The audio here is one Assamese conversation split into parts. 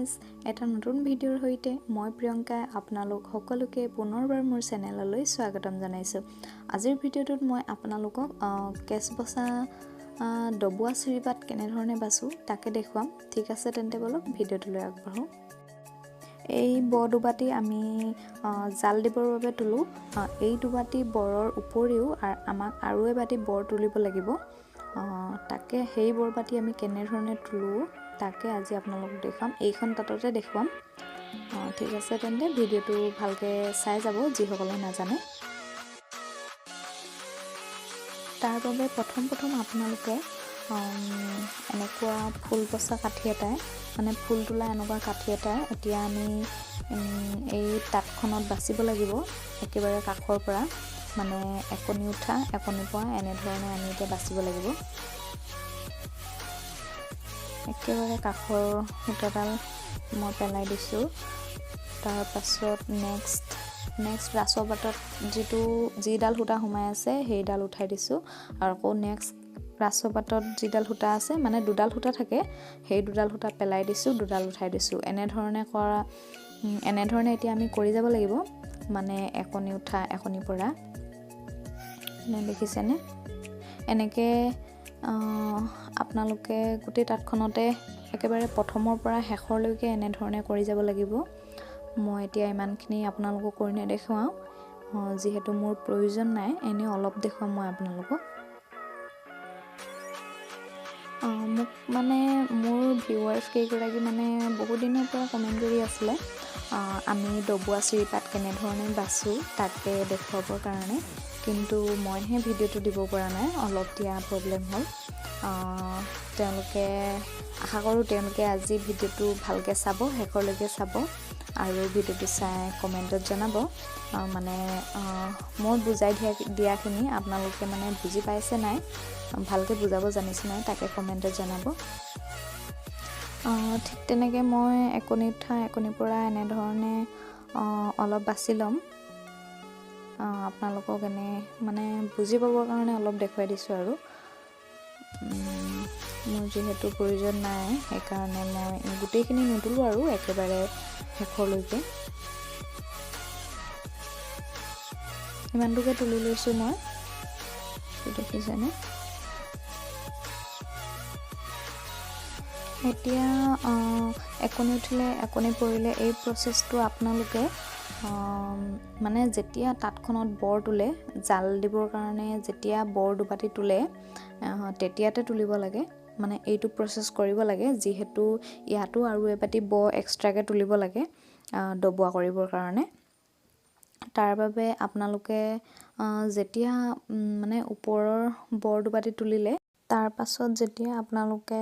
ফ্ৰেণ্ডছ, এটা নতুন ভিডিঅ'ৰ সৈতে মই প্ৰিয়ংকা আপোনালোক সকলোকে পুনৰবাৰ মোৰ চেনেললৈ স্বাগতম জনাইছোঁ। আজিৰ ভিডিঅ'টোত মই আপোনালোকক কেছ বচা ডবোৱা চিৰিপাত কেনেধৰণে বাছোঁ তাকে দেখুৱাম। ঠিক আছে, তেন্তে বলক ভিডিঅ'টোলৈ আগবাঢ়োঁ। এই ব দুবাটি আমি জাল দিবৰ বাবে তোলোঁ। এই দুবাটি বৰৰ উপৰিও আমাক আৰু এবাটি বৰ তুলিব লাগিব। তাকে সেই বৰবাটি আমি কেনেধৰণে তোলোঁ তাকে আজি আপোনালোকক দেখুৱাম, এইখন তাঁততে দেখুৱাম। ঠিক আছে, তেন্তে ভিডিঅ'টো ভালকৈ চাই যাব যিসকলে নাজানে। তাৰ বাবে প্ৰথম আপোনালোকে এনেকুৱা ফুল বচা কাঠি এটাই মানে ফুল তোলা এনেকুৱা কাঠি এটাই এতিয়া আমি এই তাঁতখনত বাচিব লাগিব। একেবাৰে কাষৰ পৰা মানে একনি উঠা একনি পৰা এনেধৰণে আমি এতিয়া বাচিব লাগিব। একেবাৰে কাষৰ সূতাডাল মই পেলাই দিছোঁ। তাৰ পাছত নেক্সট ৰাছৰ বাটত যিডাল সূতা সোমাই আছে সেইডাল উঠাই দিছোঁ, আৰু আকৌ নেক্সট ৰাছৰ বাটত যিডাল সূতা আছে মানে দুডাল সূতা থাকে, সেই দুডাল সূতা পেলাই দিছোঁ, দুডাল উঠাই দিছোঁ। এনেধৰণে এতিয়া আমি কৰি যাব লাগিব, মানে একনি উঠা একনি পৰা। দেখিছেনে? এনেকৈ আপোনালোকে গোটেই তাঁতখনতে একেবাৰে প্ৰথমৰ পৰা শেষৰলৈকে এনেধৰণে কৰি যাব লাগিব। মই এতিয়া ইমানখিনি আপোনালোকক কৰি নেদেখুৱাওঁ, যিহেতু মোৰ প্ৰয়োজন নাই, এনেই অলপ দেখুৱাম মই আপোনালোকক। মোক মানে মোৰ ভিউৱাৰ্ছ কেইগৰাকী মানে বহুত দিনৰ পৰা কমেণ্ট কৰি আছিলে আমি ডবোৱা চিৰিপাত কেনেধৰণে বাছোঁ তাকে দেখুৱাবৰ কাৰণে, কিন্তু মইহে ভিডিঅ'টো দিব পৰা নাই, অলপ দিয়া প্ৰব্লেম হ'ল। তেওঁলোকে আশা কৰোঁ তেওঁলোকে আজি ভিডিঅ'টো ভালকৈ চাব, শেষৰলৈকে চাব, আৰু ভিডিঅ'টো চাই কমেণ্টত জনাব মানে মই বুজাই দিয়াখিনি আপোনালোকে মানে বুজি পাইছে নাই, ভালকৈ বুজাব জানিছে নাই তাকে কমেণ্টত জনাব। ঠিক তেনেকৈ মই একনি উঠা একনি পৰা এনেধৰণে অলপ বাছি ল'ম। আপোনালোকক মানে বুজি পাবৰ কাৰণে অলপ দেখুৱাই দিছোঁ, আৰু মোৰ যিহেতু প্ৰয়োজন নাই সেইকাৰণে মই গোটেইখিনি নুতুলোঁ আৰু একেবাৰে শেষৰলৈকে ইমানটোকে তুলি লৈছোঁ মই। দেখিছেনে? এতিয়া একনি উঠিলে একনি পৰিলে এই প্ৰচেছটো আপোনালোকে মানে যেতিয়া তাঁতখনত বৰ তোলে, জাল দিবৰ কাৰণে যেতিয়া বৰ দুবাটি তোলে তেতিয়াতে তুলিব লাগে, মানে এইটো প্ৰচেছ কৰিব লাগে, যিহেতু ইয়াতো আৰু এবাটি ব এক্সট্ৰাকৈ তুলিব লাগে ডবোৱা কৰিবৰ কাৰণে। তাৰ বাবে আপোনালোকে যেতিয়া মানে ওপৰৰ বৰ দুবাটি তুলিলে তাৰ পাছত যেতিয়া আপোনালোকে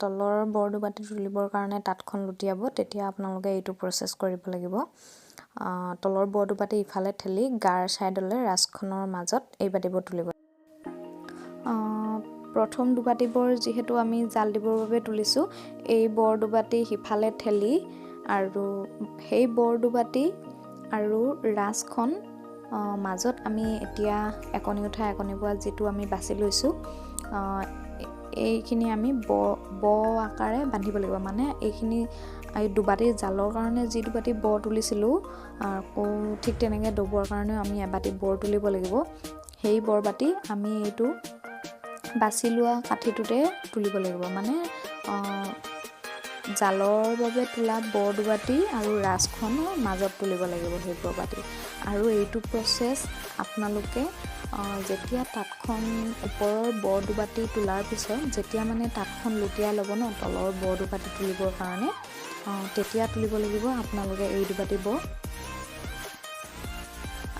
তলৰ বৰ দুবাটি তুলিবৰ কাৰণে তাঁতখন লুটিয়াব, তেতিয়া আপোনালোকে এইটো প্ৰচেছ কৰিব লাগিব। তলৰ বৰ দুবাটি ইফালে ঠেলি গাৰ ছাইডলৈ ৰাছখনৰ মাজত এই বাতিবোৰ তুলিব। প্ৰথম দুবাটি বৰ যিহেতু আমি জাল দিবৰ বাবে তুলিছোঁ, এই বৰ দুবাটি সিফালে ঠেলি আৰু সেই বৰ দুবাটি আৰু ৰাছখন মাজত আমি এতিয়া একনি উঠা একনি পৰা যিটো আমি বাছি লৈছোঁ এইখিনি আমি ব আকাৰে বান্ধিব লাগিব। মানে এইখিনি এই দুবাটি জালৰ কাৰণে যি দুবাটি ব তুলিছিলোঁ, আকৌ ঠিক তেনেকৈ ডবোৱাৰ কাৰণেও আমি এবাটি বৰ তুলিব লাগিব। সেই বৰবাটি আমি এইটো বাছি লোৱা কাঠিটোতে তুলিব লাগিব, মানে জালৰ বাবে তোলা বৰ দুবাটি আৰু ৰাছখনৰ মাজত তুলিব লাগিব সেই বৰবাটি। আৰু এইটো প্ৰচেছ আপোনালোকে যেতিয়া তাঁতখন ওপৰৰ বৰ দুবাটি তোলাৰ পিছত যেতিয়া মানে তাঁতখন লুটিয়াই ল'ব ন তলৰ বৰ দুবাটি তুলিবৰ কাৰণে, তেতিয়া তুলিব লাগিব আপোনালোকে এই দুবাটি ব।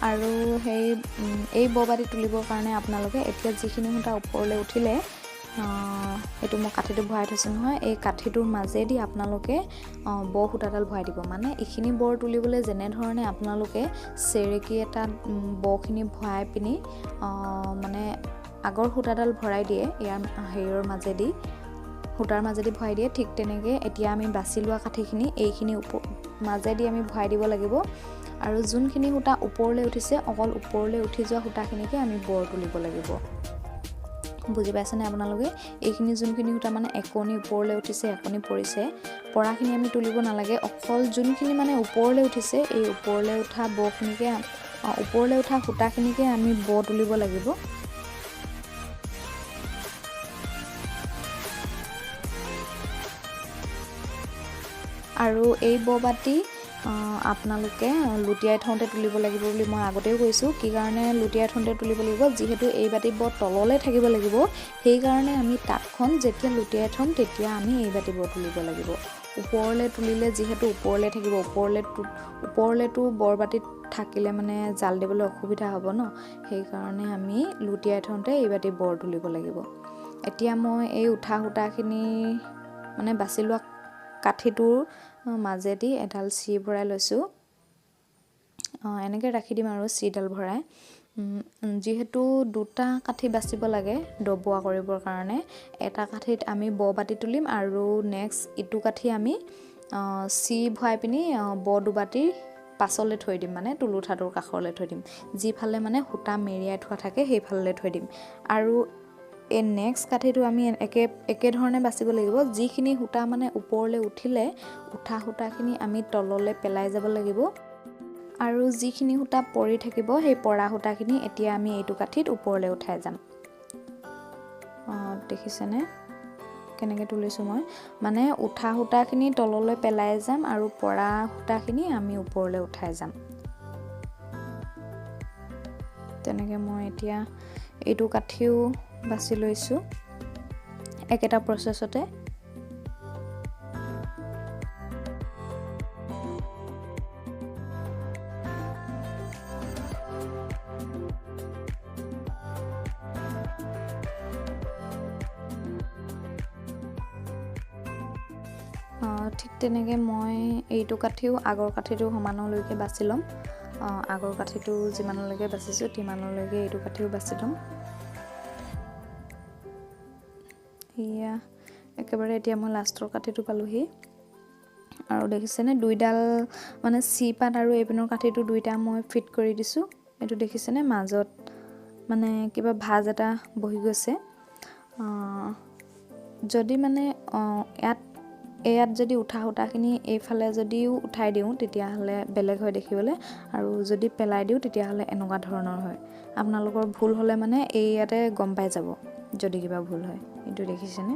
আৰু এই বৰবাটি তুলিবৰ কাৰণে আপোনালোকে এতিয়া যিখিনি সূতা ওপৰলৈ উঠিলে, এইটো মই কাঠিটো ভৰাই থৈছোঁ নহয়, এই কাঠিটোৰ মাজেদি আপোনালোকে ব সূতাডাল ভৰাই দিব। মানে এইখিনি বৰ তুলিবলৈ যেনেধৰণে আপোনালোকে চেৰেকী এটাত বখিনি ভৰাই পিনি মানে আগৰ সূতাডাল ভৰাই দিয়ে, ইয়াৰ সূতাৰ মাজেদি ভৰাই দিয়ে, ঠিক তেনেকৈ এতিয়া আমি বাছি লোৱা কাঠিখিনি এইখিনি মাজেদি আমি ভৰাই দিব লাগিব। আৰু যোনখিনি সূতা ওপৰলৈ উঠিছে অকল ওপৰলৈ উঠি যোৱা সূতাখিনিকে আমি বৰ তুলিব লাগিব। বুজি পাইছেনে আপোনালোকে? এইখিনি যোনখিনি সূতা মানে একনি ওপৰলৈ উঠিছে, একনি পৰিছে, পৰাখিনি আমি তুলিব নালাগে। অকল যোনখিনি মানে ওপৰলৈ উঠিছে, এই ওপৰলৈ উঠা বখিনিকে ওপৰলৈ উঠা সূতাখিনিকে আমি তুলিব লাগিব। আৰু এই বাতি আপোনালোকে লুটিয়াই থওঁতে তুলিব লাগিব বুলি মই আগতেও কৈছোঁ। কি কাৰণে লুটিয়াই থওঁতে তুলিব লাগিব? যিহেতু এই বাতি তললৈ থাকিব লাগিব, সেইকাৰণে আমি তাঁতখন যেতিয়া লুটিয়াই থ'ম তেতিয়া আমি এই বাতি তুলিব লাগিব। ওপৰলৈ তুলিলে যিহেতু ওপৰলৈ থাকিব, ওপৰলৈতো বাতিত থাকিলে মানে জাল দিবলৈ অসুবিধা হ'ব ন, সেইকাৰণে আমি লুটিয়াই থওঁতে এই বাতি তুলিব লাগিব। এতিয়া মই এই উঠা সূতাখিনি মানে বাছি লোৱা কাঠিটোৰ মাজেদি এডাল চি ভৰাই লৈছোঁ। এনেকৈ ৰাখি দিম আৰু চিডাল ভৰাই। যিহেতু দুটা কাঠি বাচিব লাগে ডবোৱা কৰিবৰ কাৰণে, এটা কাঠিত আমি বাতি তুলিম আৰু নেক্সট ইটো কাঠি আমি চি ভৰাই পিনি দুবাতিৰ পাছলৈ থৈ দিম, মানে তুলুঠাটোৰ কাষলৈ থৈ দিম। যিফালে মানে সূতা মেৰিয়াই থোৱা থাকে সেইফালে থৈ দিম। আৰু এই নেক্সট কাঠিটো আমি একেধৰণে বাচিব লাগিব। যিখিনি সূতা মানে ওপৰলৈ উঠিলে, উঠা সূতাখিনি আমি তললৈ পেলাই যাব লাগিব। আৰু যিখিনি সূতা পৰি থাকিব, সেই পৰা সূতাখিনি এতিয়া আমি এইটো কাঠিত ওপৰলৈ উঠাই যাম। দেখিছেনে কেনেকৈ তুলিছোঁ মই? মানে উঠা সূতাখিনি তললৈ পেলাই যাম আৰু পৰা সূতাখিনি আমি ওপৰলৈ উঠাই যাম। তেনেকৈ মই এতিয়া এইটো কাঠিও বাছি লৈছোঁ একেটা প্ৰচেছতে। ঠিক তেনেকৈ মই এইটো কাঠিও আগৰ কাঠিটো সমানলৈকে বাছি ল'ম। আগৰ কাঠিটো যিমানলৈকে বাচিছোঁ তিমানলৈকে এইটো কাঠিও বাছি ল'ম। এয়া একেবাৰে এতিয়া মই লাষ্টৰ কাঠিটো পালোহি। আৰু দেখিছেনে দুইডাল মানে চি পাত আৰু এইপিনৰ কাঠিটো দুইটা মই ফিট কৰি দিছোঁ। এইটো দেখিছেনে মাজত মানে কিবা ভাঁজ এটা বহি গৈছে। যদি মানে ইয়াত যদি উঠা সূতাখিনি এইফালে যদিও উঠাই দিওঁ তেতিয়াহ'লে বেলেগ হয় দেখিবলৈ, আৰু যদি পেলাই দিওঁ তেতিয়াহ'লে এনেকুৱা ধৰণৰ হয়। আপোনালোকৰ ভুল হ'লে মানে ইয়াতে গম পাই যাব যদি কিবা ভুল হয়। এইটো দেখিছেনে?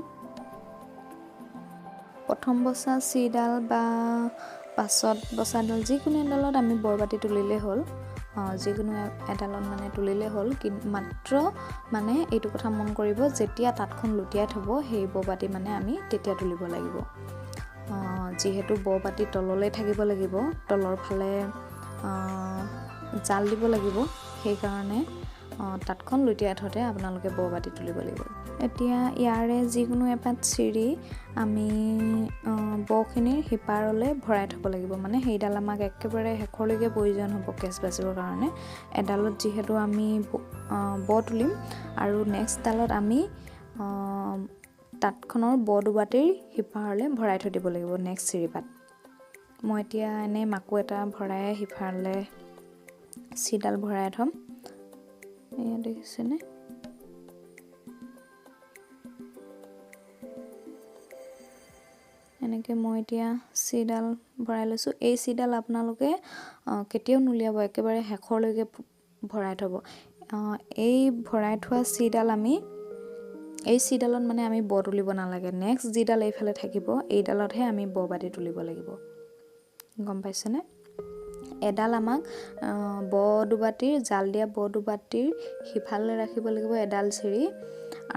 প্ৰথম বচা চিডাল বা পাছত বচাডাল যিকোনো এডালত আমি বাতি তুলিলেই হ'ল। যিকোনো এডালত মানে তুলিলেই হ'ল। মাত্ৰ মানে এইটো কথা মন কৰিব, যেতিয়া তাঁতখন লুটিয়াই থ'ব সেই বাতি মানে আমি তেতিয়া তুলিব লাগিব। যিহেতু বাতি তললৈ থাকিব লাগিব, তলৰ ফালে জাল দিব লাগিব, সেইকাৰণে তাঁতখন লুটিয়াই থওঁতে আপোনালোকে বাতি তুলিব লাগিব। এতিয়া ইয়াৰে যিকোনো এপাত চিৰি আমি বখিনিৰ সিপাৰলৈ ভৰাই থ'ব লাগিব। মানে সেইডাল আমাক একেবাৰে শেষলৈকে প্ৰয়োজন হ'ব কেঁচ বাচিবৰ কাৰণে। এডালত যিহেতু আমি তুলিম আৰু নেক্সটডালত আমি তাঁতখনৰ দুবাতিৰ সিপাৰলৈ ভৰাই থৈ দিব লাগিব নেক্সট চিৰিপাত। মই এতিয়া এনেই মাকো এটা ভৰাই সিপাৰলৈ চিডাল ভৰাই থ'ম। এয়া দেখিছেনে? এনেকৈ মই এতিয়া চিডাল ভৰাই লৈছোঁ। এই চিডাল আপোনালোকে কেতিয়াও নুলিয়াব, একেবাৰে শেষলৈকে ভৰাই থ'ব। এই ভৰাই থোৱা চিডাল এই চিডালত মানে আমি তুলিব নালাগে। নেক্সট যিডাল এইফালে থাকিব এইডালতহে আমি বাতি তুলিব লাগিব। গম পাইছেনে? এডাল আমাক দুবাতিৰ জাল দিয়া দুবাতিৰ সিফালে ৰাখিব লাগিব এডাল চিৰি,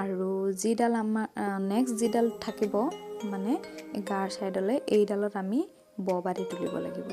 আৰু যিডাল আমাৰ নেক্সট যিডাল থাকিব মানে গাৰ চাইডলৈ এইডালত আমি বাতি তুলিব লাগিব।